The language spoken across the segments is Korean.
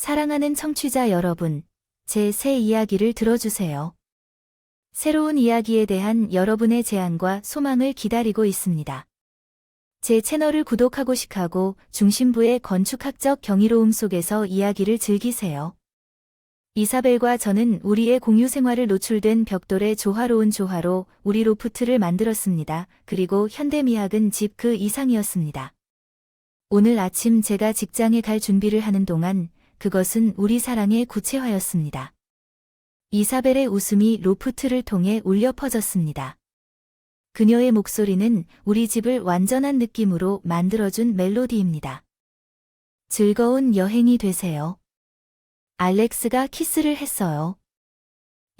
사랑하는 청취자 여러분, 제 새 이야기를 들어주세요. 새로운 이야기에 대한 여러분의 제안과 소망을 기다리고 있습니다. 제 채널을 구독하고 시카고 중심부의 건축학적 경이로움 속에서 이야기를 즐기세요. 이사벨과 저는 우리의 공유 생활을 노출된 벽돌의 조화로운 조화로 우리 로프트를 만들었습니다. 그리고 현대미학은 집 그 이상이었습니다. 오늘 아침 제가 직장에 갈 준비를 하는 동안 그것은 우리 사랑의 구체화였습니다. 이사벨의 웃음이 로프트를 통해 울려 퍼졌습니다. 그녀의 목소리는 우리 집을 완전한 느낌으로 만들어준 멜로디입니다. 즐거운 여행이 되세요. 알렉스가 키스를 했어요.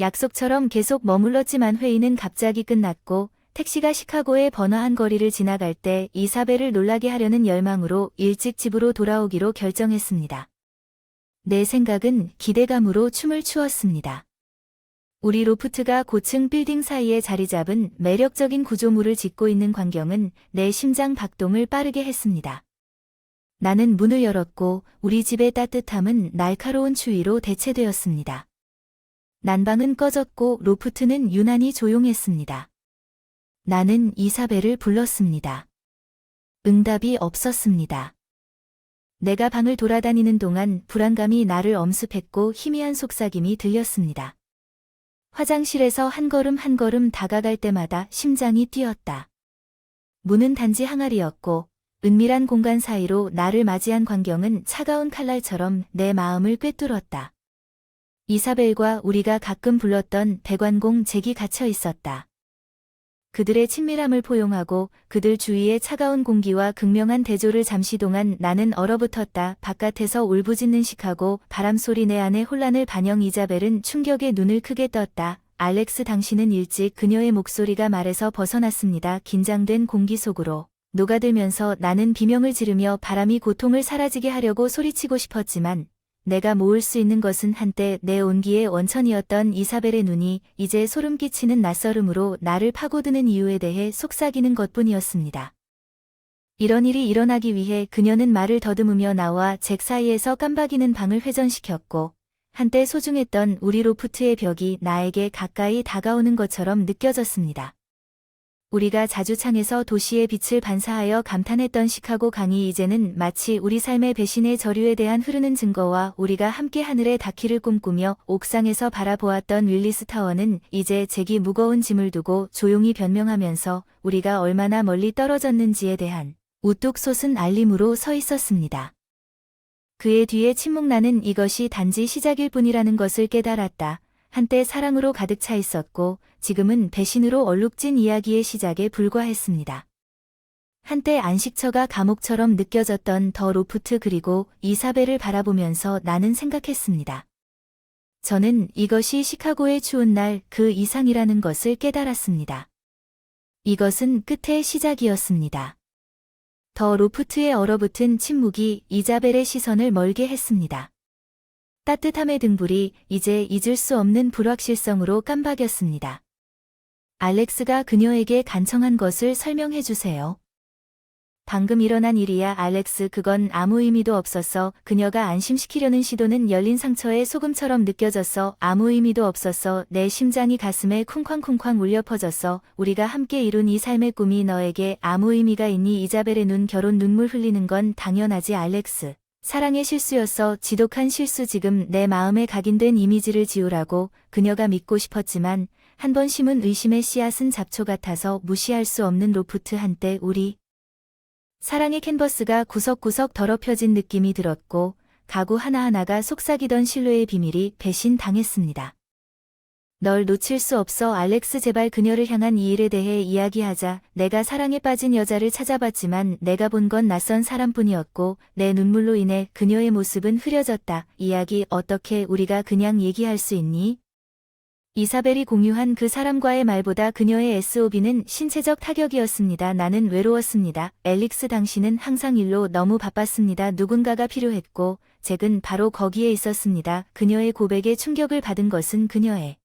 약속처럼 계속 머물렀지만 회의는 갑자기 끝났고 택시가 시카고의 번화한 거리를 지나갈 때 이사벨을 놀라게 하려는 열망으로 일찍 집으로 돌아오기로 결정했습니다. 내 생각은 기대감으로 춤을 추었습니다. 우리 로프트가 고층 빌딩 사이에 자리 잡은 매력적인 구조물을 짓고 있는 광경은 내 심장 박동을 빠르게 했습니다. 나는 문을 열었고 우리 집의 따뜻함은 날카로운 추위로 대체되었습니다. 난방은 꺼졌고 로프트는 유난히 조용했습니다. 나는 이사벨을 불렀습니다. 응답이 없었습니다. 내가 방을 돌아다니는 동안 불안감이 나를 엄습했고 희미한 속삭임이 들렸습니다. 화장실에서 한 걸음 한 걸음 다가갈 때마다 심장이 뛰었다. 문은 단지 항아리였고 은밀한 공간 사이로 나를 맞이한 광경은 차가운 칼날처럼 내 마음을 꿰뚫었다. 이사벨과 우리가 가끔 불렀던 대관공 잭이 갇혀 있었다. 그들의 친밀함을 포용하고 그들 주위의 차가운 공기와 극명한 대조를 잠시 동안 나는 얼어붙었다. 바깥에서 울부짖는 시카고 바람소리 내 안의 혼란을 반영. 이자벨은 충격에 눈을 크게 떴다. 알렉스, 당신은 일찍. 그녀의 목소리가 말에서 벗어났습니다. 긴장된 공기 속으로 녹아들면서 나는 비명을 지르며 바람이 고통을 사라지게 하려고 소리치고 싶었지만 내가 모을 수 있는 것은 한때 내 온기의 원천이었던 이사벨의 눈이 이제 소름 끼치는 낯설음으로 나를 파고드는 이유에 대해 속삭이는 것뿐이었습니다. 이런 일이 일어나기 위해 그녀는 말을 더듬으며 나와 잭 사이에서 깜박이는 방을 회전시켰고 한때 소중했던 우리 로프트의 벽이 나에게 가까이 다가오는 것처럼 느껴졌습니다. 우리가 자주 창에서 도시의 빛을 반사하여 감탄했던 시카고 강이 이제는 마치 우리 삶의 배신의 저류에 대한 흐르는 증거와 우리가 함께 하늘에 닿기를 꿈꾸며 옥상에서 바라보았던 윌리스 타워는 이제 잭이 무거운 짐을 두고 조용히 변명하면서 우리가 얼마나 멀리 떨어졌는지에 대한 우뚝 솟은 알림으로 서 있었습니다. 그의 뒤에 침묵나는 이것이 단지 시작일 뿐이라는 것을 깨달았다. 한때 사랑으로 가득 차 있었고 지금은 배신으로 얼룩진 이야기의 시작에 불과했습니다. 한때 안식처가 감옥처럼 느껴졌던 더 로프트 그리고 이사벨을 바라보면서 나는 생각했습니다. 저는 이것이 시카고의 추운 날 그 이상이라는 것을 깨달았습니다. 이것은 끝의 시작이었습니다. 더 로프트의 얼어붙은 침묵이 이자벨의 시선을 멀게 했습니다. 따뜻함의 등불이 이제 잊을 수 없는 불확실성으로 깜박였습니다. 알렉스가 그녀에게 간청한 것을 설명해 주세요. 방금 일어난 일이야, 알렉스. 그건 아무 의미도 없었어. 그녀가 안심시키려는 시도는 열린 상처의 소금처럼 느껴졌어. 아무 의미도 없었어. 내 심장이 가슴에 쿵쾅쿵쾅 울려 퍼졌어. 우리가 함께 이룬 이 삶의 꿈이 너에게 아무 의미가 있니? 이자벨의 눈, 결혼 눈물 흘리는 건 당연하지, 알렉스. 사랑의 실수였어. 지독한 실수. 지금 내 마음에 각인된 이미지를 지우라고. 그녀가 믿고 싶었지만 한 번 심은 의심의 씨앗은 잡초 같아서 무시할 수 없는 로프트. 한때 우리 사랑의 캔버스가 구석구석 더럽혀진 느낌이 들었고 가구 하나하나가 속삭이던 신뢰의 비밀이 배신당했습니다. 널 놓칠 수 없어, 알렉스. 제발 그녀를 향한 이 일에 대해 이야기하자. 내가 사랑에 빠진 여자를 찾아봤지만 내가 본 건 낯선 사람뿐이었고 내 눈물로 인해 그녀의 모습은 흐려졌다. 이야기 어떻게 우리가 그냥 얘기할 수 있니? 이사벨이 공유한 그 사람과의 말보다 그녀의 SOB는 신체적 타격이었습니다. 나는 외로웠습니다. 앨릭스, 당신은 항상 일로 너무 바빴습니다. 누군가가 필요했고 잭은 바로 거기에 있었습니다. 그녀의 고백에 충격을 받은 것은 그녀의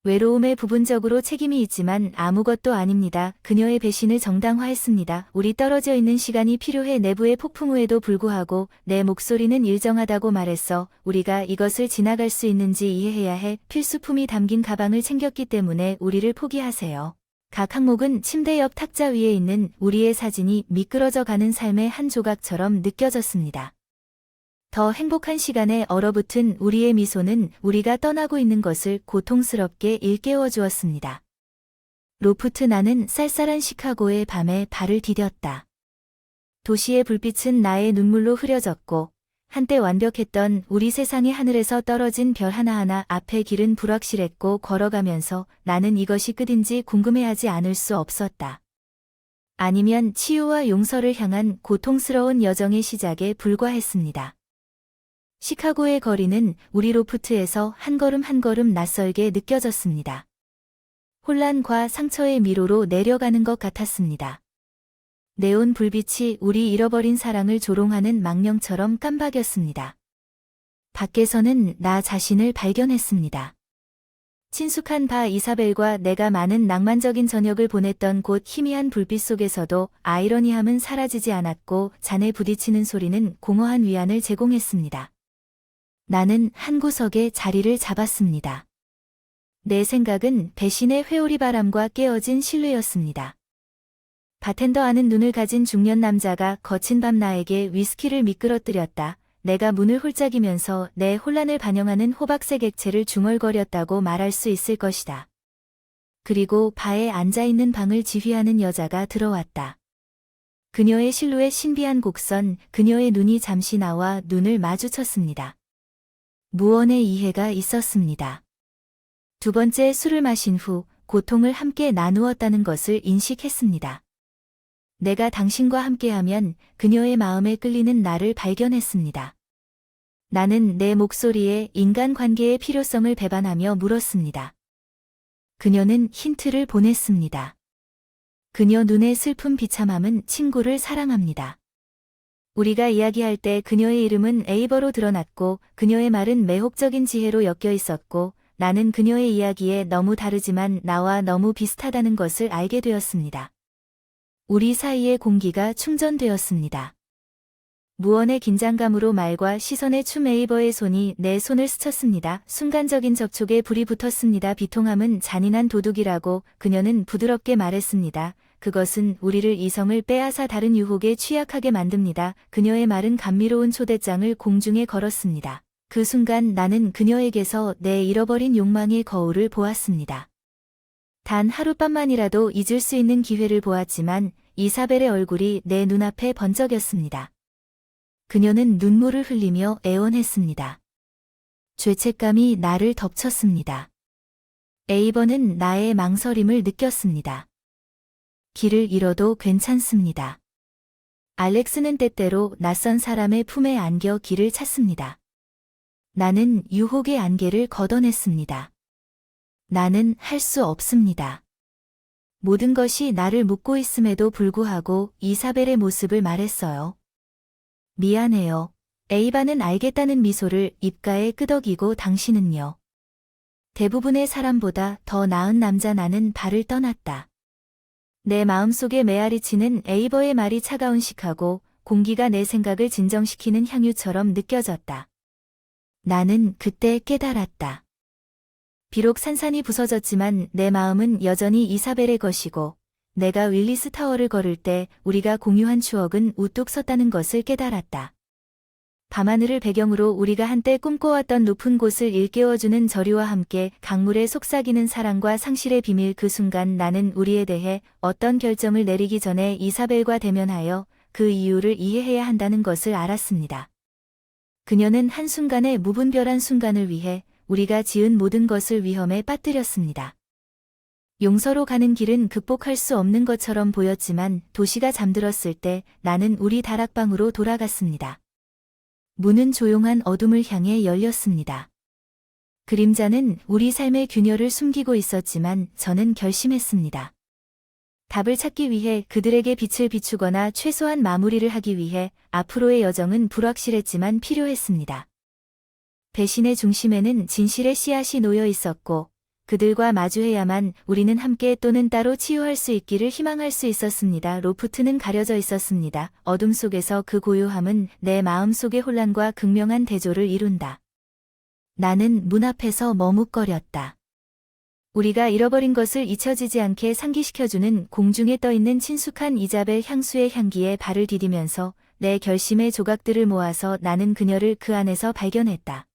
외로움에 부분적으로 책임이 있지만 아무것도 아닙니다. 그녀의 배신을 정당화했습니다. 우리 떨어져 있는 시간이 필요해. 내부의 폭풍 후에도 불구하고 내 목소리는 일정하다고 말했어. 우리가 이것을 지나갈 수 있는지 이해해야 해. 필수품이 담긴 가방을 챙겼기 때문에 우리를 포기하세요. 각 항목은 침대 옆 탁자 위에 있는 우리의 사진이 미끄러져 가는 삶의 한 조각처럼 느껴졌습니다. 더 행복한 시간에 얼어붙은 우리의 미소는 우리가 떠나고 있는 것을 고통스럽게 일깨워 주었습니다. 로프트. 나는 쌀쌀한 시카고의 밤에 발을 디뎠다. 도시의 불빛은 나의 눈물로 흐려졌고 한때 완벽했던 우리 세상의 하늘에서 떨어진 별 하나하나 앞에 길은 불확실했고 걸어가면서 나는 이것이 끝인지 궁금해하지 않을 수 없었다. 아니면 치유와 용서를 향한 고통스러운 여정의 시작에 불과했습니다. 시카고의 거리는 우리 로프트에서 한 걸음 한 걸음 낯설게 느껴졌습니다. 혼란과 상처의 미로로 내려가는 것 같았습니다. 네온 불빛이 우리 잃어버린 사랑을 조롱하는 망령처럼 깜박였습니다. 밖에서는 나 자신을 발견했습니다. 친숙한 바 이사벨과 내가 많은 낭만적인 저녁을 보냈던 곳 희미한 불빛 속에서도 아이러니함은 사라지지 않았고 잔에 부딪히는 소리는 공허한 위안을 제공했습니다. 나는 한 구석에 자리를 잡았습니다. 내 생각은 배신의 회오리 바람과 깨어진 신뢰였습니다. 바텐더 아는 눈을 가진 중년 남자가 거친 밤 나에게 위스키를 미끄러뜨렸다. 내가 문을 홀짝이면서 내 혼란을 반영하는 호박색 액체를 중얼거렸다고 말할 수 있을 것이다. 그리고 바에 앉아있는 방을 지휘하는 여자가 들어왔다. 그녀의 실루엣 신비한 곡선, 그녀의 눈이 잠시 나와 눈을 마주쳤습니다. 무언의 이해가 있었습니다. 두 번째 술을 마신 후 고통을 함께 나누었다는 것을 인식했습니다. 내가 당신과 함께하면 그녀의 마음에 끌리는 나를 발견했습니다. 나는 내 목소리에 인간관계의 필요성을 배반하며 물었습니다. 그녀는 힌트를 보냈습니다. 그녀 눈의 슬픈 비참함은 친구를 사랑합니다. 우리가 이야기할 때 그녀의 이름은 에이버로 드러났고 그녀의 말은 매혹적인 지혜로 엮여 있었고 나는 그녀의 이야기에 너무 다르지만 나와 너무 비슷하다는 것을 알게 되었습니다. 우리 사이의 공기가 충전되었습니다. 무언의 긴장감으로 말과 시선에 춤. 에이버의 손이 내 손을 스쳤습니다. 순간적인 접촉에 불이 붙었습니다. 비통함은 잔인한 도둑이라고 그녀는 부드럽게 말했습니다. 그것은 우리를 이성을 빼앗아 다른 유혹에 취약하게 만듭니다. 그녀의 말은 감미로운 초대장을 공중에 걸었습니다. 그 순간 나는 그녀에게서 내 잃어버린 욕망의 거울을 보았습니다. 단 하룻밤만이라도 잊을 수 있는 기회를 보았지만 이사벨의 얼굴이 내 눈앞에 번쩍였습니다. 그녀는 눈물을 흘리며 애원했습니다. 죄책감이 나를 덮쳤습니다. 에이버는 나의 망설임을 느꼈습니다. 길을 잃어도 괜찮습니다. 알렉스는 때때로 낯선 사람의 품에 안겨 길을 찾습니다. 나는 유혹의 안개를 걷어냈습니다. 나는 할 수 없습니다. 모든 것이 나를 묶고 있음에도 불구하고 이사벨의 모습을 말했어요. 미안해요. 에이바는 알겠다는 미소를 입가에 끄덕이고 당신은요. 대부분의 사람보다 더 나은 남자. 나는 발을 떠났다. 내 마음속에 메아리치는 에이버의 말이 차가운 시카고 공기가 내 생각을 진정시키는 향유처럼 느껴졌다. 나는 그때 깨달았다. 비록 산산이 부서졌지만 내 마음은 여전히 이사벨의 것이고 내가 윌리스 타워를 걸을 때 우리가 공유한 추억은 우뚝 섰다는 것을 깨달았다. 밤하늘을 배경으로 우리가 한때 꿈꿔왔던 높은 곳을 일깨워주는 저리와 함께 강물에 속삭이는 사랑과 상실의 비밀. 그 순간 나는 우리에 대해 어떤 결정을 내리기 전에 이사벨과 대면하여 그 이유를 이해해야 한다는 것을 알았습니다. 그녀는 한순간의 무분별한 순간을 위해 우리가 지은 모든 것을 위험에 빠뜨렸습니다. 용서로 가는 길은 극복할 수 없는 것처럼 보였지만 도시가 잠들었을 때 나는 우리 다락방으로 돌아갔습니다. 문은 조용한 어둠을 향해 열렸습니다. 그림자는 우리 삶의 균열을 숨기고 있었지만 저는 결심했습니다. 답을 찾기 위해 그들에게 빛을 비추거나 최소한 마무리를 하기 위해 앞으로의 여정은 불확실했지만 필요했습니다. 배신의 중심에는 진실의 씨앗이 놓여 있었고 그들과 마주해야만 우리는 함께 또는 따로 치유할 수 있기를 희망할 수 있었습니다. 로프트는 가려져 있었습니다. 어둠 속에서 그 고요함은 내 마음속의 혼란과 극명한 대조를 이룬다. 나는 문 앞에서 머뭇거렸다. 우리가 잃어버린 것을 잊혀지지 않게 상기시켜주는 공중에 떠있는 친숙한 이자벨 향수의 향기에 발을 디디면서 내 결심의 조각들을 모아서 나는 그녀를 그 안에서 발견했다.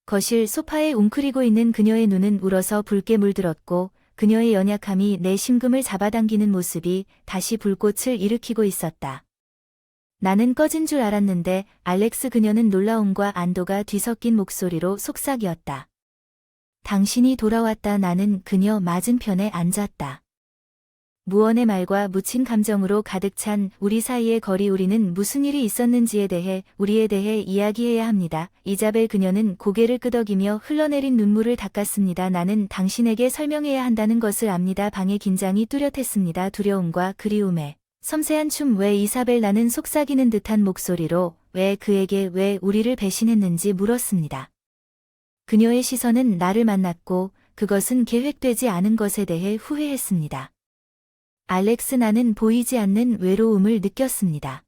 거실 소파에 웅크리고 있는 그녀의 눈은 울어서 붉게 물들었고 그녀의 연약함이 내 심금을 잡아당기는 모습이 다시 불꽃을 일으키고 있었다. 나는 꺼진 줄 알았는데 알렉스, 그녀는 놀라움과 안도가 뒤섞인 목소리로 속삭였다. 당신이 돌아왔다. 나는 그녀 맞은편에 앉았다. 무언의 말과 묻힌 감정으로 가득 찬 우리 사이의 거리. 우리는 무슨 일이 있었는지에 대해, 우리에 대해 이야기해야 합니다. 이자벨, 그녀는 고개를 끄덕이며 흘러내린 눈물을 닦았습니다. 나는 당신에게 설명해야 한다는 것을 압니다. 방의 긴장이 뚜렷했습니다. 두려움과 그리움에 섬세한 춤. 왜 이사벨? 나는 속삭이는 듯한 목소리로 왜 그에게 왜 우리를 배신했는지 물었습니다. 그녀의 시선은 나를 만났고 그것은 계획되지 않은 것에 대해 후회했습니다. 알렉스, 나는 보이지 않는 외로움을 느꼈습니다.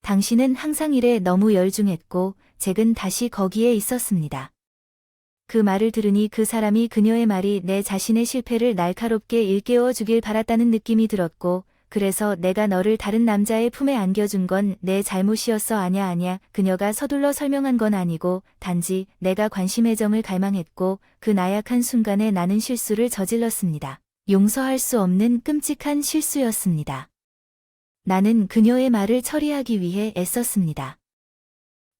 당신은 항상 일에 너무 열중했고 잭은 다시 거기에 있었습니다. 그 말을 들으니 그 사람이, 그녀의 말이 내 자신의 실패를 날카롭게 일깨워 주길 바랐다는 느낌이 들었고, 그래서 내가 너를 다른 남자의 품에 안겨준 건 내 잘못이었어. 아냐. 그녀가 서둘러 설명한 건 아니고 단지 내가 관심의 정을 갈망했고 그 나약한 순간에 나는 실수를 저질렀습니다. 용서할 수 없는 끔찍한 실수였습니다. 나는 그녀의 말을 처리하기 위해 애썼습니다.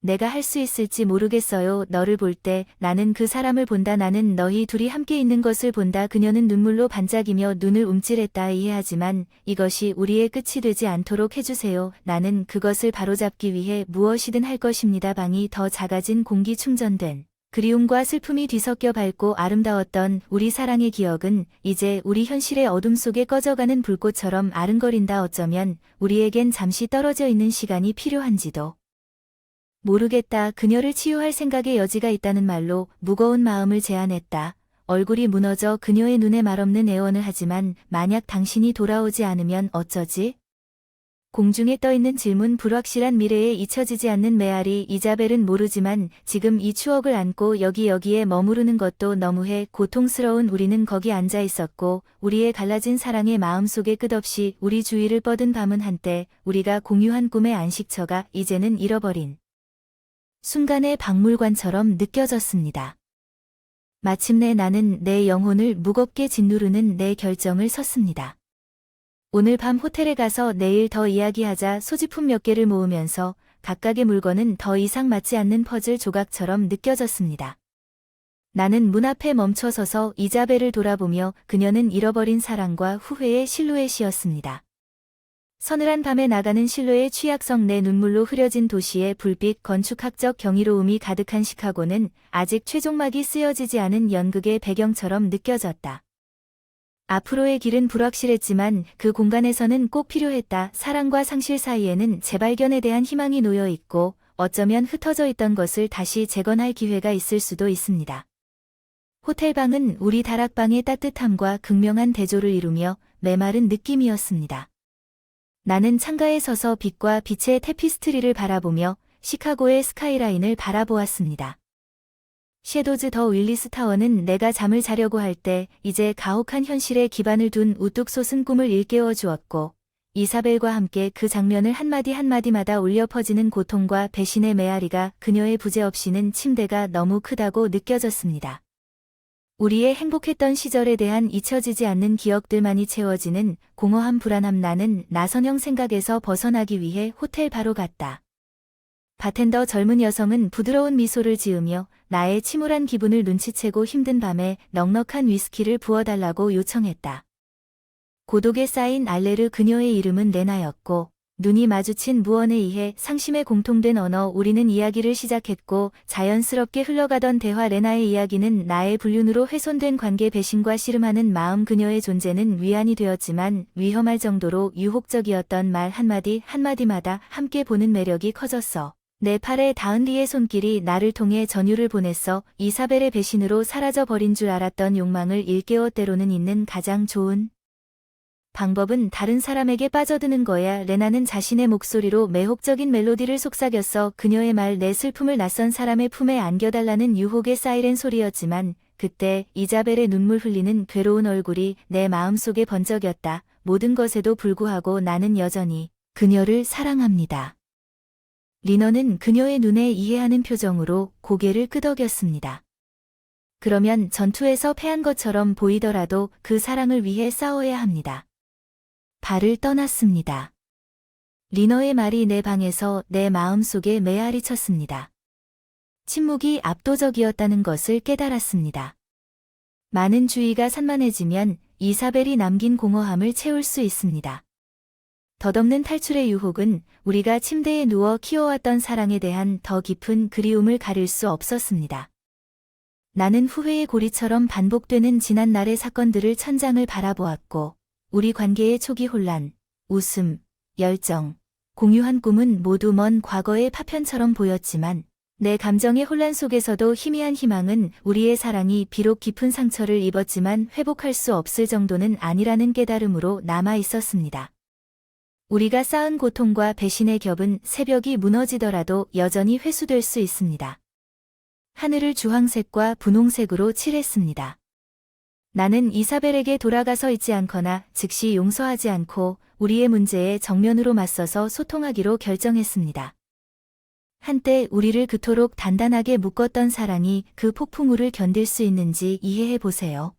내가 할 수 있을지 모르겠어요. 너를 볼 때 나는 그 사람을 본다. 나는 너희 둘이 함께 있는 것을 본다. 그녀는 눈물로 반짝이며 눈을 움찔했다. 이해하지만 이것이 우리의 끝이 되지 않도록 해주세요. 나는 그것을 바로잡기 위해 무엇이든 할 것입니다. 방이 더 작아진 공기, 충전된 그리움과 슬픔이 뒤섞여 밝고 아름다웠던 우리 사랑의 기억은 이제 우리 현실의 어둠 속에 꺼져가는 불꽃처럼 아른거린다. 어쩌면 우리에겐 잠시 떨어져 있는 시간이 필요한지도 모르겠다. 그녀를 치유할 생각의 여지가 있다는 말로 무거운 마음을 제안했다. 얼굴이 무너져 그녀의 눈에 말없는 애원을 하지만 만약 당신이 돌아오지 않으면 어쩌지? 공중에 떠있는 질문, 불확실한 미래에 잊혀지지 않는 메아리. 이자벨은 모르지만 지금 이 추억을 안고 여기에 머무르는 것도 너무해. 고통스러운 우리는 거기 앉아 있었고 우리의 갈라진 사랑의 마음속에 끝없이 우리 주위를 뻗은 밤은 한때 우리가 공유한 꿈의 안식처가 이제는 잃어버린 순간의 박물관처럼 느껴졌습니다. 마침내 나는 내 영혼을 무겁게 짓누르는 내 결정을 섰습니다. 오늘 밤 호텔에 가서 내일 더 이야기하자. 소지품 몇 개를 모으면서 각각의 물건은 더 이상 맞지 않는 퍼즐 조각처럼 느껴졌습니다. 나는 문 앞에 멈춰서서 이자벨을 돌아보며 그녀는 잃어버린 사랑과 후회의 실루엣이었습니다. 서늘한 밤에 나가는 실로의 취약성. 내 눈물로 흐려진 도시의 불빛, 건축학적 경이로움이 가득한 시카고는 아직 최종막이 쓰여지지 않은 연극의 배경처럼 느껴졌다. 앞으로의 길은 불확실했지만 그 공간에서는 꼭 필요했다. 사랑과 상실 사이에는 재발견에 대한 희망이 놓여 있고 어쩌면 흩어져 있던 것을 다시 재건할 기회가 있을 수도 있습니다. 호텔방은 우리 다락방의 따뜻함과 극명한 대조를 이루며 메마른 느낌이었습니다. 나는 창가에 서서 빛과 빛의 테피스트리를 바라보며 시카고의 스카이라인을 바라보았습니다. 섀도즈 더 윌리스 타워는 내가 잠을 자려고 할 때 이제 가혹한 현실에 기반을 둔 우뚝 솟은 꿈을 일깨워 주었고 이사벨과 함께 그 장면을 한마디 한마디마다 울려 퍼지는 고통과 배신의 메아리가 그녀의 부재 없이는 침대가 너무 크다고 느껴졌습니다. 우리의 행복했던 시절에 대한 잊혀지지 않는 기억들만이 채워지는 공허한 불안함. 나는 나선형 생각에서 벗어나기 위해 호텔 바로 갔다. 바텐더 젊은 여성은 부드러운 미소를 지으며 나의 침울한 기분을 눈치채고 힘든 밤에 넉넉한 위스키를 부어달라고 요청했다. 고독에 쌓인 알레르. 그녀의 이름은 레나였고 눈이 마주친 무언에 의해 상심에 공통된 언어. 우리는 이야기를 시작했고 자연스럽게 흘러가던 대화. 레나의 이야기는 나의 불륜으로 훼손된 관계, 배신과 씨름하는 마음. 그녀의 존재는 위안이 되었지만 위험할 정도로 유혹적이었던 말 한마디 한마디마다 함께 보는 매력이 커졌어. 내 팔에 닿은 리의 손길이 나를 통해 전율을 보냈어. 이사벨의 배신으로 사라져 버린 줄 알았던 욕망을 일깨워 때로는 있는 가장 좋은 방법은 다른 사람에게 빠져드는 거야. 레나는 자신의 목소리로 매혹적인 멜로디를 속삭였어. 그녀의 말 내 슬픔을 낯선 사람의 품에 안겨달라는 유혹의 사이렌 소리였지만 그때 이자벨의 눈물 흘리는 괴로운 얼굴이 내 마음속에 번쩍였다. 모든 것에도 불구하고 나는 여전히 그녀를 사랑합니다. 리너는 그녀의 눈에 이해하는 표정으로 고개를 끄덕였습니다. 그러면 전투에서 패한 것처럼 보이더라도 그 사랑을 위해 싸워야 합니다. 발을 떠났습니다. 리너의 말이 내 방에서 내 마음속에 메아리 쳤습니다. 침묵이 압도적이었다는 것을 깨달았습니다. 많은 주의가 산만해지면 이사벨이 남긴 공허함을 채울 수 있습니다. 덧없는 탈출의 유혹은 우리가 침대에 누워 키워왔던 사랑에 대한 더 깊은 그리움을 가릴 수 없었습니다. 나는 후회의 고리처럼 반복되는 지난날의 사건들을 천장을 바라보았고 우리 관계의 초기 혼란, 웃음, 열정, 공유한 꿈은 모두 먼 과거의 파편처럼 보였지만 내 감정의 혼란 속에서도 희미한 희망은 우리의 사랑이 비록 깊은 상처를 입었지만 회복할 수 없을 정도는 아니라는 깨달음으로 남아 있었습니다. 우리가 쌓은 고통과 배신의 겹은 새벽이 무너지더라도 여전히 회수될 수 있습니다. 하늘을 주황색과 분홍색으로 칠했습니다. 나는 이사벨에게 돌아가서 잊지 않거나 즉시 용서하지 않고 우리의 문제에 정면으로 맞서서 소통하기로 결정했습니다. 한때 우리를 그토록 단단하게 묶었던 사랑이 그 폭풍우를 견딜 수 있는지 이해해 보세요.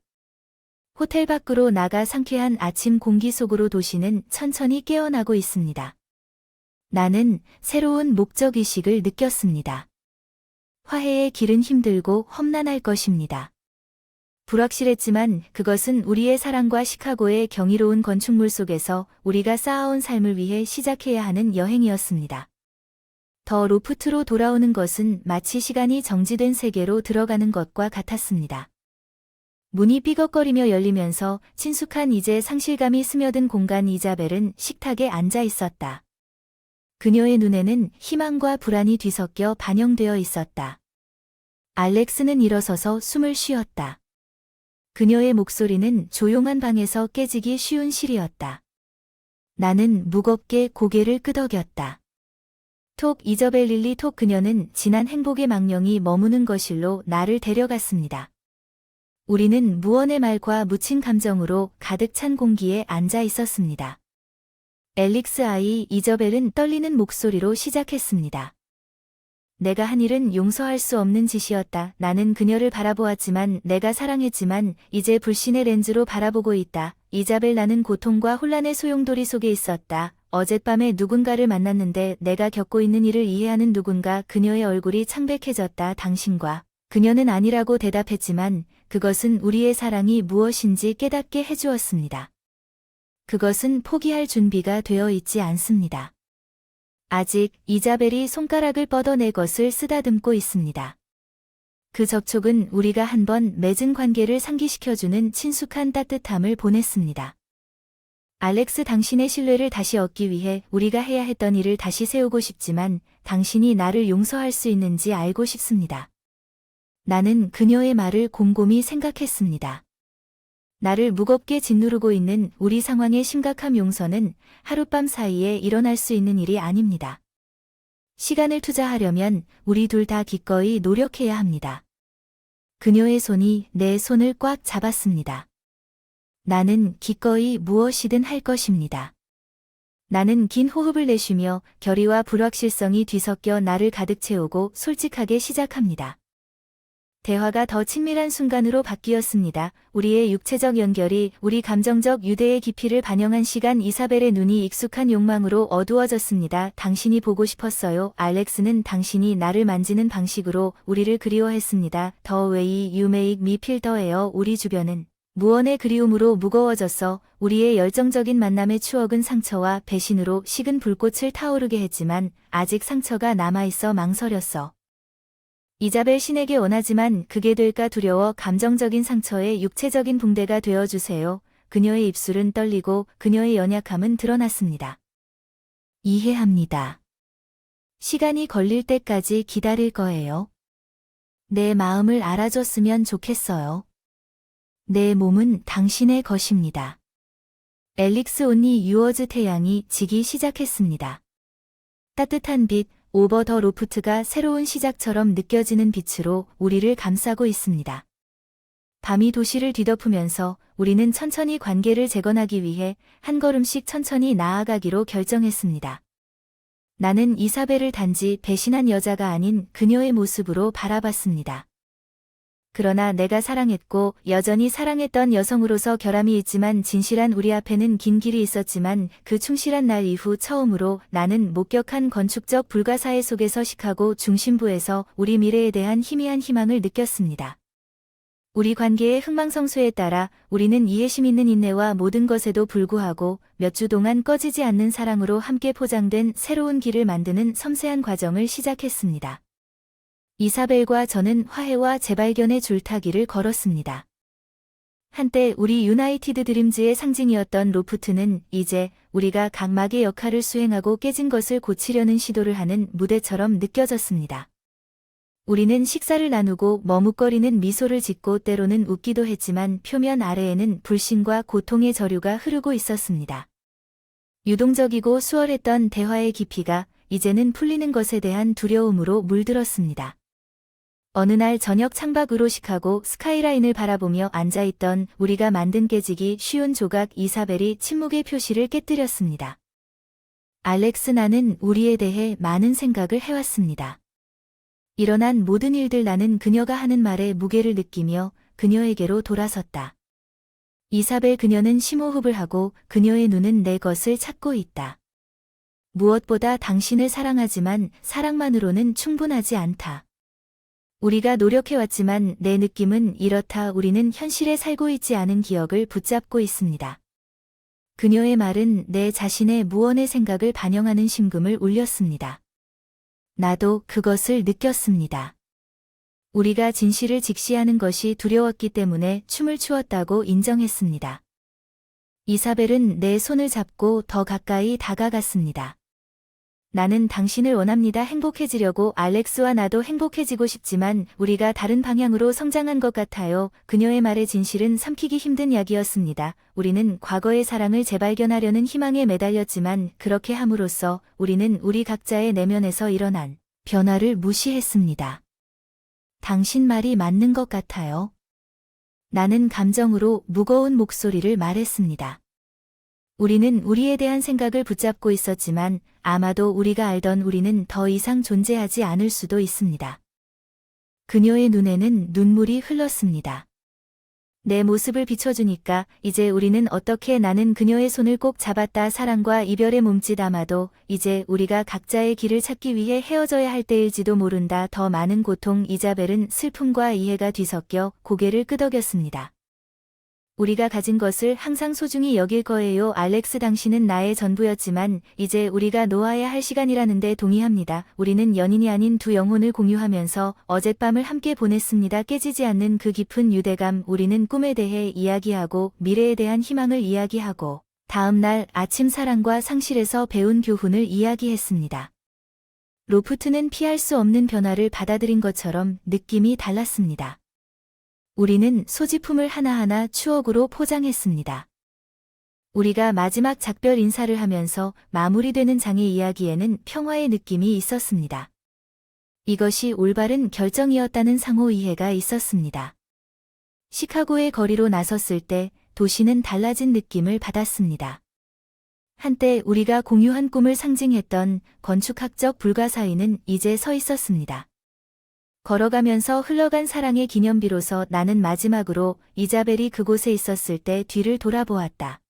호텔 밖으로 나가 상쾌한 아침 공기 속으로 도시는 천천히 깨어나고 있습니다. 나는 새로운 목적의식을 느꼈습니다. 화해의 길은 힘들고 험난할 것입니다. 불확실했지만 그것은 우리의 사랑과 시카고의 경이로운 건축물 속에서 우리가 쌓아온 삶을 위해 시작해야 하는 여행이었습니다. 더 로프트로 돌아오는 것은 마치 시간이 정지된 세계로 들어가는 것과 같았습니다. 문이 삐걱거리며 열리면서 친숙한 이제 상실감이 스며든 공간. 이자벨은 식탁에 앉아 있었다. 그녀의 눈에는 희망과 불안이 뒤섞여 반영되어 있었다. 알렉스는 일어서서 숨을 쉬었다. 그녀의 목소리는 조용한 방에서 깨지기 쉬운 실이었다. 나는 무겁게 고개를 끄덕였다. 톡 이저벨 릴리 톡. 그녀는 지난 행복의 망령이 머무는 거실로 나를 데려갔습니다. 우리는 무언의 말과 묻힌 감정으로 가득 찬 공기에 앉아 있었습니다. 엘릭스 아이. 이저벨은 떨리는 목소리로 시작했습니다. 내가 한 일은 용서할 수 없는 짓이었다. 나는 그녀를 바라보았지만 내가 사랑했지만 이제 불신의 렌즈로 바라보고 있다. 이자벨. 나는 고통과 혼란의 소용돌이 속에 있었다. 어젯밤에 누군가를 만났는데 내가 겪고 있는 일을 이해하는 누군가. 그녀의 얼굴이 창백해졌다. 당신과 그녀는 아니라고 대답했지만 그것은 우리의 사랑이 무엇인지 깨닫게 해주었습니다. 그것은 포기할 준비가 되어 있지 않습니다. 아직. 이자벨이 손가락을 뻗어 내 것을 쓰다듬고 있습니다. 그 접촉은 우리가 한번 맺은 관계를 상기시켜주는 친숙한 따뜻함을 보냈습니다. 알렉스, 당신의 신뢰를 다시 얻기 위해 우리가 해야 했던 일을 다시 세우고 싶지만 당신이 나를 용서할 수 있는지 알고 싶습니다. 나는 그녀의 말을 곰곰이 생각했습니다. 나를 무겁게 짓누르고 있는 우리 상황의 심각함. 용서는 하룻밤 사이에 일어날 수 있는 일이 아닙니다. 시간을 투자하려면 우리 둘 다 기꺼이 노력해야 합니다. 그녀의 손이 내 손을 꽉 잡았습니다. 나는 기꺼이 무엇이든 할 것입니다. 나는 긴 호흡을 내쉬며 결의와 불확실성이 뒤섞여 나를 가득 채우고 솔직하게 시작합니다. 대화가 더 친밀한 순간으로 바뀌었습니다. 우리의 육체적 연결이 우리 감정적 유대의 깊이를 반영한 시간. 이사벨의 눈이 익숙한 욕망으로 어두워졌습니다. 당신이 보고 싶었어요. 알렉스는 당신이 나를 만지는 방식으로 우리를 그리워했습니다. The way you make me feel the air. 우리 주변은 무언의 그리움으로 무거워졌어. 우리의 열정적인 만남의 추억은 상처와 배신으로 식은 불꽃을 타오르게 했지만 아직 상처가 남아있어 망설였어. 이자벨. 신에게 원하지만 그게 될까 두려워. 감정적인 상처에 육체적인 붕대가 되어주세요. 그녀의 입술은 떨리고 그녀의 연약함은 드러났습니다. 이해합니다. 시간이 걸릴 때까지 기다릴 거예요. 내 마음을 알아줬으면 좋겠어요. 내 몸은 당신의 것입니다. 엘릭스 온리 유어즈 태양이 지기 시작했습니다. 따뜻한 빛, 오버 더 로프트가 새로운 시작처럼 느껴지는 빛으로 우리를 감싸고 있습니다. 밤이 도시를 뒤덮으면서 우리는 천천히 관계를 재건하기 위해 한 걸음씩 천천히 나아가기로 결정했습니다. 나는 이사벨을 단지 배신한 여자가 아닌 그녀의 모습으로 바라봤습니다. 그러나 내가 사랑했고 여전히 사랑했던 여성으로서 결함이 있지만 진실한 우리 앞에는 긴 길이 있었지만 그 충실한 날 이후 처음으로 나는 목격한 건축적 불가사의 속에서 시카고 중심부에서 우리 미래에 대한 희미한 희망을 느꼈습니다. 우리 관계의 흥망성쇠에 따라 우리는 이해심 있는 인내와 모든 것에도 불구하고 몇 주 동안 꺼지지 않는 사랑으로 함께 포장된 새로운 길을 만드는 섬세한 과정을 시작했습니다. 이사벨과 저는 화해와 재발견의 줄타기를 걸었습니다. 한때 우리 유나이티드 드림즈의 상징이었던 로프트는 이제 우리가 각막의 역할을 수행하고 깨진 것을 고치려는 시도를 하는 무대처럼 느껴졌습니다. 우리는 식사를 나누고 머뭇거리는 미소를 짓고 때로는 웃기도 했지만 표면 아래에는 불신과 고통의 저류가 흐르고 있었습니다. 유동적이고 수월했던 대화의 깊이가 이제는 풀리는 것에 대한 두려움으로 물들었습니다. 어느 날 저녁 창밖으로 시카고 스카이라인을 바라보며 앉아있던 우리가 만든 깨지기 쉬운 조각 이사벨이 침묵의 표시를 깨뜨렸습니다. 알렉스, 나는 우리에 대해 많은 생각을 해왔습니다. 일어난 모든 일들, 나는 그녀가 하는 말에 무게를 느끼며 그녀에게로 돌아섰다. 이사벨, 그녀는 심호흡을 하고 그녀의 눈은 내 것을 찾고 있다. 무엇보다 당신을 사랑하지만 사랑만으로는 충분하지 않다. 우리가 노력해왔지만 내 느낌은 이렇다. 우리는 현실에 살고 있지 않은 기억을 붙잡고 있습니다. 그녀의 말은 내 자신의 무언의 생각을 반영하는 심금을 울렸습니다. 나도 그것을 느꼈습니다. 우리가 진실을 직시하는 것이 두려웠기 때문에 춤을 추었다고 인정했습니다. 이사벨은 내 손을 잡고 더 가까이 다가갔습니다. 나는 당신을 원합니다. 행복해지려고 알렉스와 나도 행복해지고 싶지만 우리가 다른 방향으로 성장한 것 같아요. 그녀의 말의 진실은 삼키기 힘든 약이었습니다. 우리는 과거의 사랑을 재발견하려는 희망에 매달렸지만 그렇게 함으로써 우리는 우리 각자의 내면에서 일어난 변화를 무시했습니다. 당신 말이 맞는 것 같아요. 나는 감정으로 무거운 목소리를 말했습니다. 우리는 우리에 대한 생각을 붙잡고 있었지만 아마도 우리가 알던 우리는 더 이상 존재하지 않을 수도 있습니다. 그녀의 눈에는 눈물이 흘렀습니다. 내 모습을 비춰주니까 이제 우리는 어떻게, 나는 그녀의 손을 꼭 잡았다. 사랑과 이별의 몸짓, 아마도 이제 우리가 각자의 길을 찾기 위해 헤어져야 할 때일지도 모른다. 더 많은 고통. 이자벨은 슬픔과 이해가 뒤섞여 고개를 끄덕였습니다. 우리가 가진 것을 항상 소중히 여길 거예요. 알렉스, 당신은 나의 전부였지만 이제 우리가 놓아야 할 시간이라는데 동의합니다. 우리는 연인이 아닌 두 영혼을 공유하면서 어젯밤을 함께 보냈습니다. 깨지지 않는 그 깊은 유대감. 우리는 꿈에 대해 이야기하고 미래에 대한 희망을 이야기하고 다음 날 아침 사랑과 상실에서 배운 교훈을 이야기했습니다. 로프트는 피할 수 없는 변화를 받아들인 것처럼 느낌이 달랐습니다. 우리는 소지품을 하나하나 추억으로 포장했습니다. 우리가 마지막 작별 인사를 하면서 마무리되는 장의 이야기에는 평화의 느낌이 있었습니다. 이것이 올바른 결정이었다는 상호 이해가 있었습니다. 시카고의 거리로 나섰을 때 도시는 달라진 느낌을 받았습니다. 한때 우리가 공유한 꿈을 상징했던 건축학적 불가사의는 이제 서 있었습니다. 걸어가면서 흘러간 사랑의 기념비로서 나는 마지막으로 이자벨이 그곳에 있었을 때 뒤를 돌아보았다.